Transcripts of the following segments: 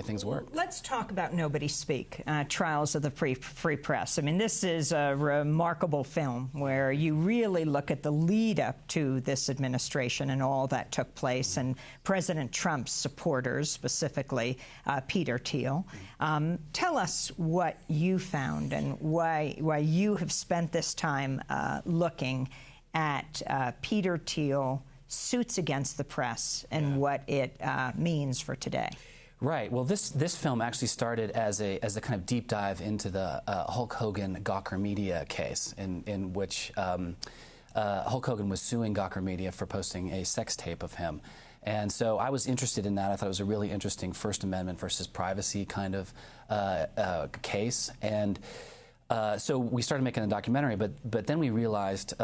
things work. Let's talk about Nobody Speak, Trials of the Free Press. I mean, this is a remarkable film where you really look at the lead up to this administration and all that took place, and President Trump's supporters, specifically Peter Thiel. Tell us what you found and why you have spent this time looking at Peter Thiel, suits against the press, and what it means for today. Right. Well, this film actually started as a kind of deep dive into the Hulk Hogan Gawker Media case, in which Hulk Hogan was suing Gawker Media for posting a sex tape of him. And so I was interested in that. I thought it was a really interesting First Amendment versus privacy kind of case. And so we started making a documentary, but then we realized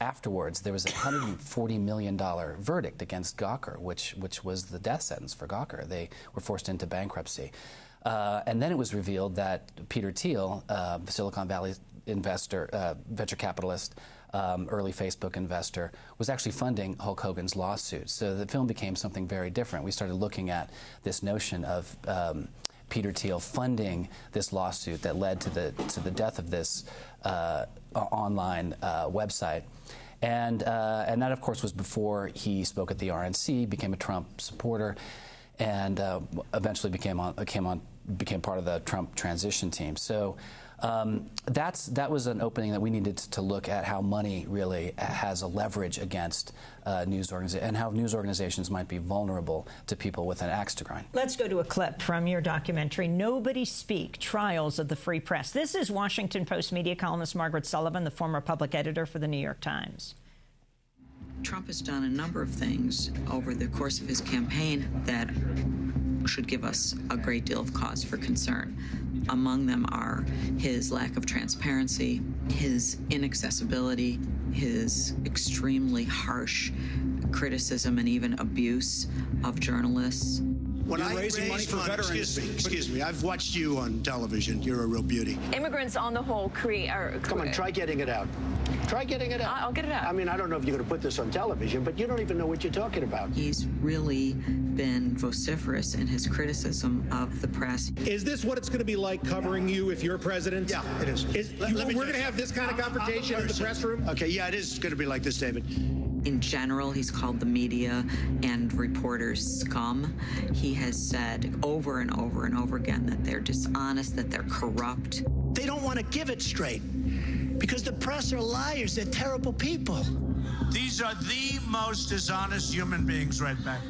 afterwards there was a $140 million verdict against Gawker, which was the death sentence for Gawker. They were forced into bankruptcy. And then it was revealed that Peter Thiel, Silicon Valley investor, venture capitalist, early Facebook investor, was actually funding Hulk Hogan's lawsuit. So the film became something very different. We started looking at this notion of Peter Thiel funding this lawsuit that led to the death of this online website, and that of course was before he spoke at the RNC, became a Trump supporter, and eventually became part of the Trump transition team. So that was an opening that we needed to look at how money really has a leverage against news organizations, and how news organizations might be vulnerable to people with an axe to grind. Let's go to a clip from your documentary, Nobody Speak, Trials of the Free Press. This is Washington Post media columnist Margaret Sullivan, the former public editor for the New York Times. Trump has done a number of things over the course of his campaign that should give us a great deal of cause for concern. Among them are his lack of transparency, his inaccessibility, his extremely harsh criticism and even abuse of journalists. When I raise money for veterans, excuse me, I've watched you on television. You're a real beauty. Immigrants on the whole Come on, try getting it out. Try getting it out. I'll get it out. I mean, I don't know if you're going to put this on television, but you don't even know what you're talking about. He's really been vociferous in his criticism of the press. Is this what it's going to be like covering you if you're president? Yeah, it is. We're going to have this kind of confrontation in the press room? Okay, yeah, it is going to be like this, David. In general, he's called the media and reporters scum. He has said over and over and over again that they're dishonest, that they're corrupt. They don't want to give it straight because the press are liars. They're terrible people. These are the most dishonest human beings right back.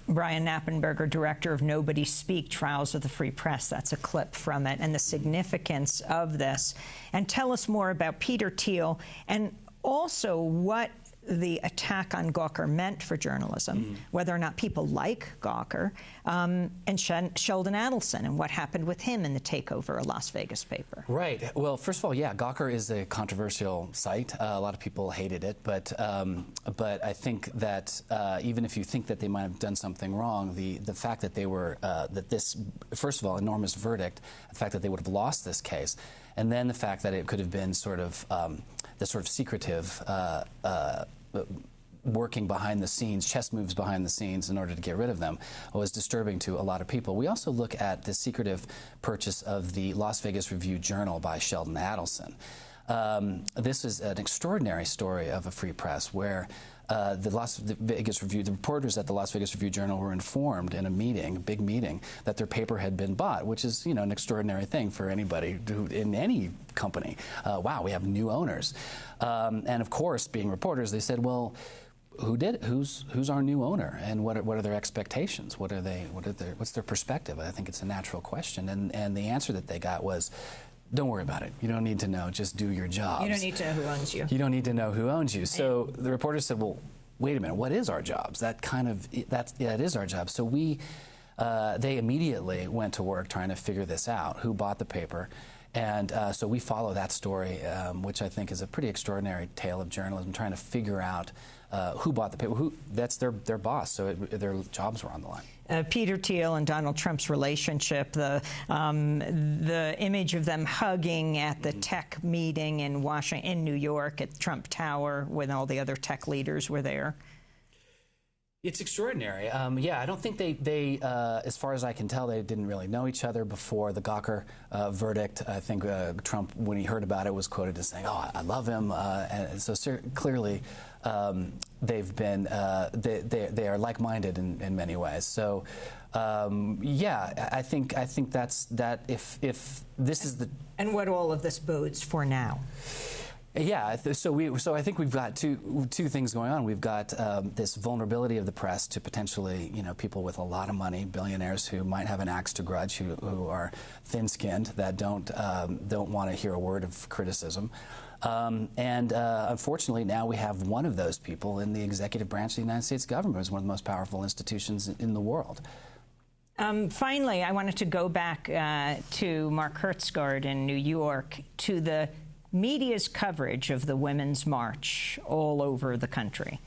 Brian Knappenberger, director of Nobody Speak, Trials of the Free Press. That's a clip from it, and the significance of this. And tell us more about Peter Thiel, and also what the attack on Gawker meant for journalism, whether or not people like Gawker, and Sheldon Adelson, and what happened with him in the takeover of Las Vegas paper. Right. Well, first of all, yeah, Gawker is a controversial site. A lot of people hated it, but I think that even if you think that they might have done something wrong, the fact that they were that this, first of all, enormous verdict, the fact that they would have lost this case, and then the fact that it could have been sort of the sort of secretive working behind the scenes, chess moves behind the scenes in order to get rid of them, was disturbing to a lot of people. We also look at the secretive purchase of the Las Vegas Review-Journal by Sheldon Adelson. This is an extraordinary story of a free press where the reporters at the Las Vegas Review-Journal were informed in a meeting, a big meeting, that their paper had been bought, which is, an extraordinary thing for anybody in any company. Wow, we have new owners. And of course, being reporters, they said, well, who did it? Who's our new owner, and what are their expectations? What's their perspective? I think it's a natural question, and the answer that they got was, don't worry about it. You don't need to know. Just do your jobs. You don't need to know who owns you. You don't need to know who owns you. So the reporter said, well, wait a minute. What is our jobs? That is our job. So they immediately went to work trying to figure this out. Who bought the paper? And so we follow that story, which I think is a pretty extraordinary tale of journalism, trying to figure out who bought the paper. That's their boss, so their jobs were on the line. Peter Thiel and Donald Trump's relationship, the image of them hugging at the tech meeting in New York, at Trump Tower, when all the other tech leaders were there. It's extraordinary. Yeah, I don't think they as far as I can tell, they didn't really know each other before the Gawker verdict. I think Trump, when he heard about it, was quoted as saying, "Oh, I love him," and so clearly they've been they are like-minded in many ways. So yeah, I think that's that. If this is the and what all of this bodes for now. Yeah, so I think we've got two things going on. We've got this vulnerability of the press to potentially, people with a lot of money, billionaires who might have an axe to grudge, who are thin-skinned, that don't want to hear a word of criticism. And unfortunately, now we have one of those people in the executive branch of the United States government, who's one of the most powerful institutions in the world. Finally, I wanted to go back to Mark Hertsgaard in New York, to the media's coverage of the Women's March all over the country.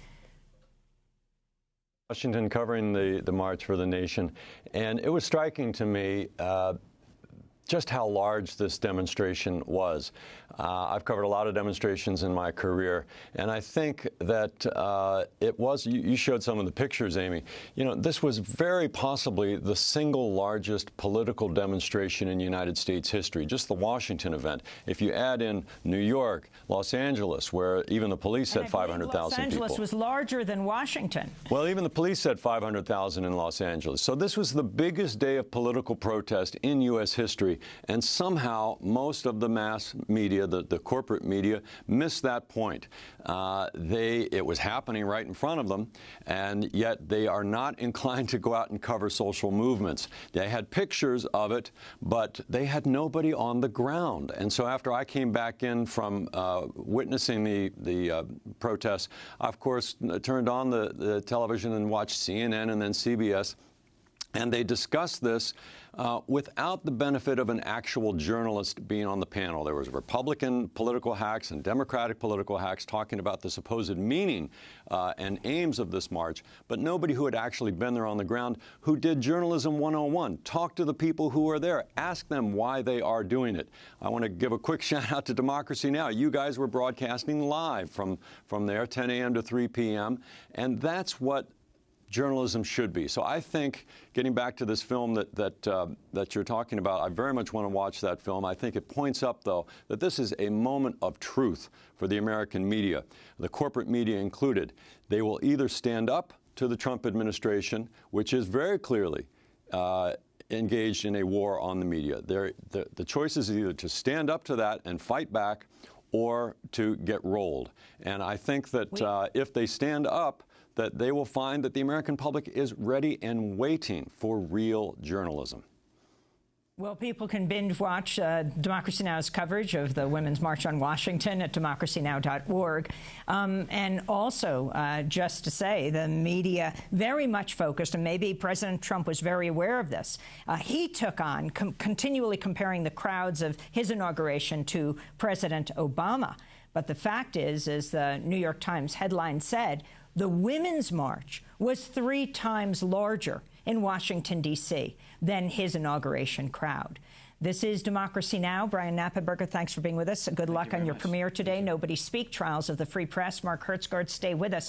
Washington covering the March for the Nation, and it was striking to me just how large this demonstration was. I've covered a lot of demonstrations in my career, and I think that it was, you showed some of the pictures, Amy. This was very possibly the single largest political demonstration in United States history, just the Washington event. If you add in New York, Los Angeles, where even the police said 500,000 people. Los Angeles was larger than Washington. Well, even the police said 500,000 in Los Angeles. So this was the biggest day of political protest in U.S. history, and somehow most of the mass media, the corporate media, missed that point. It was happening right in front of them, and yet they are not inclined to go out and cover social movements. They had pictures of it, but they had nobody on the ground. And so after I came back in from witnessing the protests, I, of course, turned on the television and watched CNN and then CBS, and they discussed this without the benefit of an actual journalist being on the panel. There was Republican political hacks and Democratic political hacks talking about the supposed meaning and aims of this march, but nobody who had actually been there on the ground, who did journalism 101. Talk to the people who are there. Ask them why they are doing it. I want to give a quick shout out to Democracy Now! You guys were broadcasting live from there, 10 a.m. to 3 p.m., and that's what journalism should be. So I think, getting back to this film that you're talking about, I very much want to watch that film. I think it points up, though, that this is a moment of truth for the American media, the corporate media included. They will either stand up to the Trump administration, which is very clearly engaged in a war on the media. The choice is either to stand up to that and fight back, or to get rolled. And I think that if they stand up, that they will find that the American public is ready and waiting for real journalism. Well, people can binge watch Democracy Now!'s coverage of the Women's March on Washington at democracynow.org. And also, just to say, the media very much focused, and maybe President Trump was very aware of this, he took on continually comparing the crowds of his inauguration to President Obama. But the fact is, as the New York Times headline said, the Women's March was 3 times larger in Washington, D.C. than his inauguration crowd. This is Democracy Now! Brian Knappenberger, thanks for being with us. Good luck on your premiere today. Nobody Speak, Trials of the Free Press. Mark Hertsgaard, stay with us.